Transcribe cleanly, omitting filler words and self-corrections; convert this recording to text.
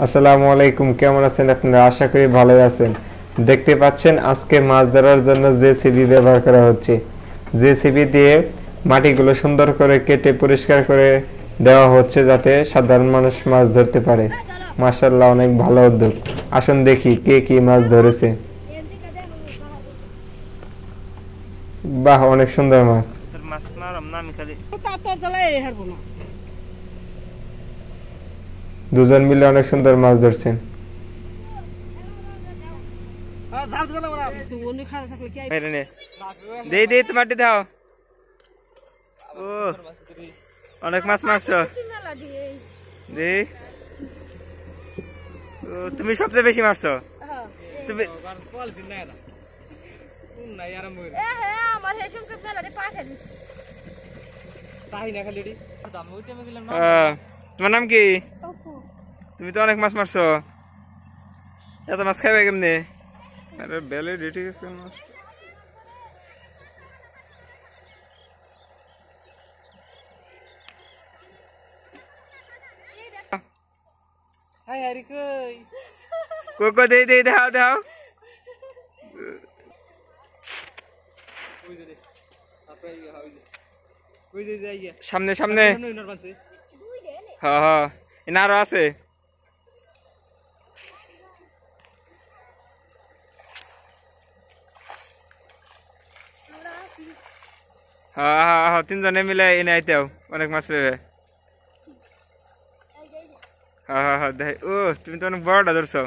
আসসালামু আলাইকুম, কেমন আছেন আপনারা? আশা করি ভালোই আছেন। দেখতে পাচ্ছেন আজকে মাছ ধরার জন্য জেসিবি ব্যবহার করা হচ্ছে। জেসিবি দিয়ে মাটিগুলো সুন্দর করে কেটে পরিষ্কার করে দেওয়া হচ্ছে যাতে সাধারণ মানুষ মাছ ধরতে পারে। মাশাআল্লাহ, অনেক ভালো উদ্যোগ। আসুন দেখি কে কি মাছ ধরেছে। বাহ, অনেক সুন্দর মাছ। দুজন মিলে অনেক সুন্দর মাছ ধরছেন। মাটি দাও। ও, অনেক মাছ মারছো। তুমি সবচেয়ে বেশি মারছো। তুমি তোমার নাম কি? তুমি তো অনেক মাছ মারছো। এত মাছ খাইবে কেমনে? আরে বেলে রেটে গেছে মাছ। হাই হারি কই কোকো দে দে দাও দাও। সামনে সামনে। হ্যাঁ হ্যাঁ, এনা আরো আছে। হ্যাঁ হ্যাঁ হ্যাঁ, তিনজনে মিলে এনে আইতেও অনেক মাছ পেবে। হ্যাঁ হ্যাঁ হ্যাঁ, দেখ। ও, তুমি তো অনেক বড়টা ধরছো।